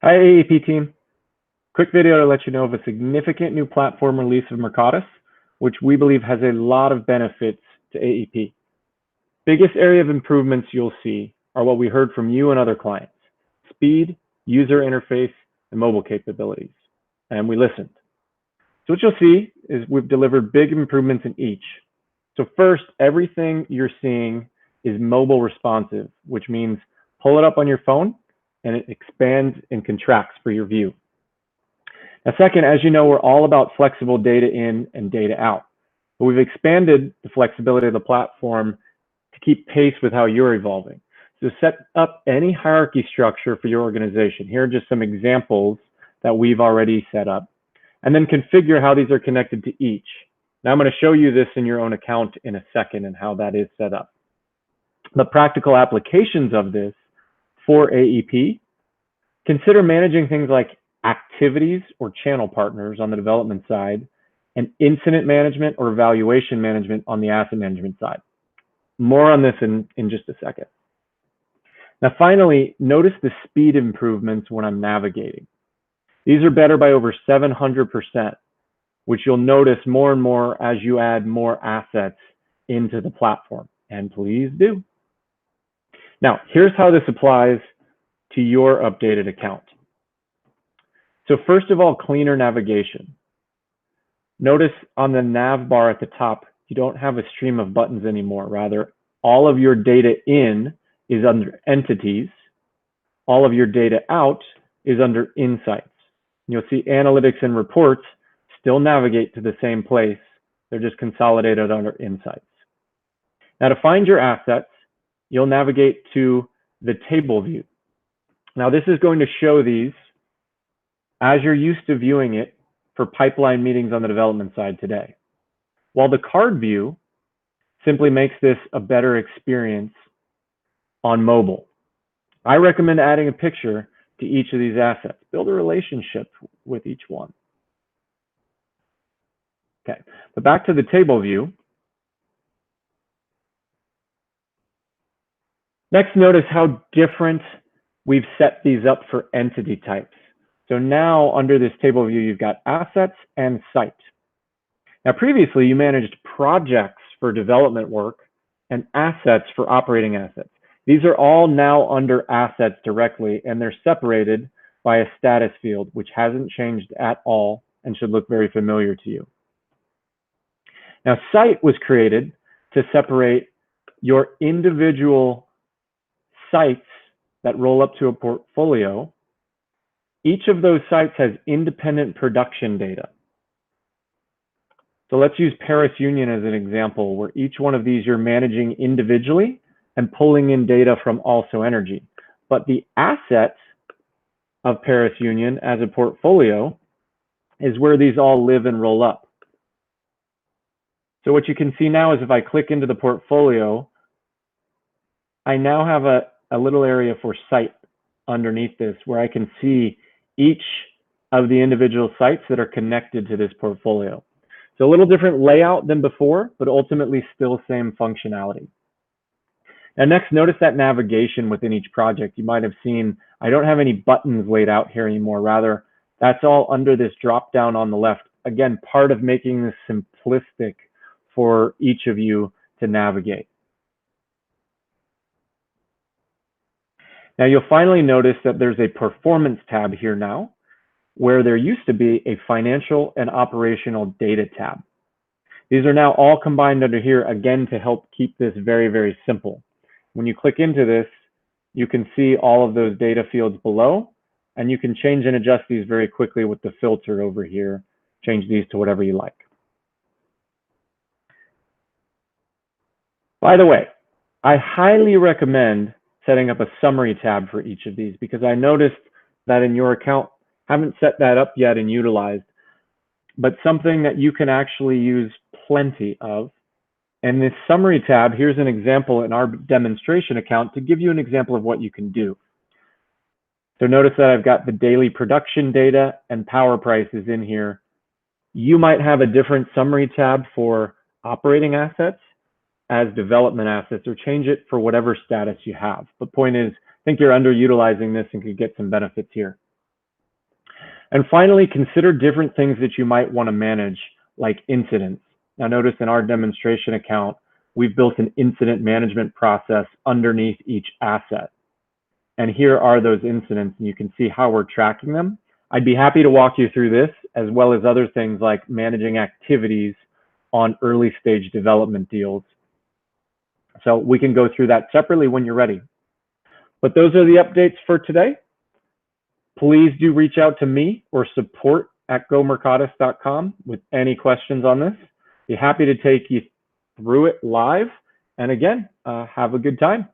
Hi, AEP team. Quick video to let you know of a significant new platform release of Mercatus, which we believe has a lot of benefits to AEP. Biggest area of improvements you'll see are what we heard from you and other clients: speed, user interface, and mobile capabilities. And we listened. So what you'll see is we've delivered big improvements in each. So first, everything you're seeing is mobile responsive, which means pull it up on your phone and it expands and contracts for your view. Now, second, as you know, we're all about flexible data in and data out. But we've expanded the flexibility of the platform to keep pace with how you're evolving. So set up any hierarchy structure for your organization. Here are just some examples that we've already set up. And then configure how these are connected to each. Now I'm going to show you this in your own account in a second and how that is set up. The practical applications of this for AEP, consider managing things like activities or channel partners on the development side, and incident management or evaluation management on the asset management side. More on this in just a second. Now, finally, notice the speed improvements when I'm navigating. These are better by over 700%, which you'll notice more and more as you add more assets into the platform, and please do. Now, here's how this applies to your updated account. So first of all, cleaner navigation. Notice on the nav bar at the top, you don't have a stream of buttons anymore. Rather, all of your data in is under entities. All of your data out is under insights. You'll see analytics and reports still navigate to the same place. They're just consolidated under insights. Now, to find your assets, you'll navigate to the table view. Now, this is going to show these as you're used to viewing it for pipeline meetings on the development side today. While the card view simply makes this a better experience on mobile. I recommend adding a picture to each of these assets. Build a relationship with each one. Okay, but back to the table view. Next, notice how different we've set these up for entity types. So now under this table view, you've got assets and site. Now previously you managed projects for development work and assets for operating assets. These are all now under assets directly, and they're separated by a status field, which hasn't changed at all and should look very familiar to you. Now site was created to separate your individual sites that roll up to a portfolio. Each of those sites has independent production data. So let's use Paris Union as an example, where each one of these you're managing individually and pulling in data from Also Energy. But the asset of Paris Union as a portfolio is where these all live and roll up. So what you can see now is if I click into the portfolio, I now have a little area for site underneath this where I can see each of the individual sites that are connected to this portfolio. So a little different layout than before, but ultimately still same functionality. Now next, notice that navigation within each project. You might have seen, I don't have any buttons laid out here anymore. Rather, that's all under this drop down on the left. Again, part of making this simplistic for each of you to navigate. Now you'll finally notice that there's a performance tab here now, where there used to be a financial and operational data tab. These are now all combined under here, again, to help keep this very, very simple. When you click into this, you can see all of those data fields below, and you can change and adjust these very quickly with the filter over here. Change these to whatever you like. By the way, I highly recommend setting up a summary tab for each of these, because I noticed that in your account, haven't set that up yet and utilized, but something that you can actually use plenty of. And this summary tab, here's an example in our demonstration account to give you an example of what you can do. So notice that I've got the daily production data and power prices in here. You might have a different summary tab for operating assets as development assets, or change it for whatever status you have. The point is, I think you're underutilizing this and could get some benefits here. And finally, consider different things that you might want to manage, like incidents. Now notice in our demonstration account, we've built an incident management process underneath each asset. And here are those incidents, and you can see how we're tracking them. I'd be happy to walk you through this, as well as other things like managing activities on early stage development deals. So we can go through that separately when you're ready. But those are the updates for today. Please do reach out to me or support@gomercatus.com with any questions on this. Be happy to take you through it live. And again, have a good time.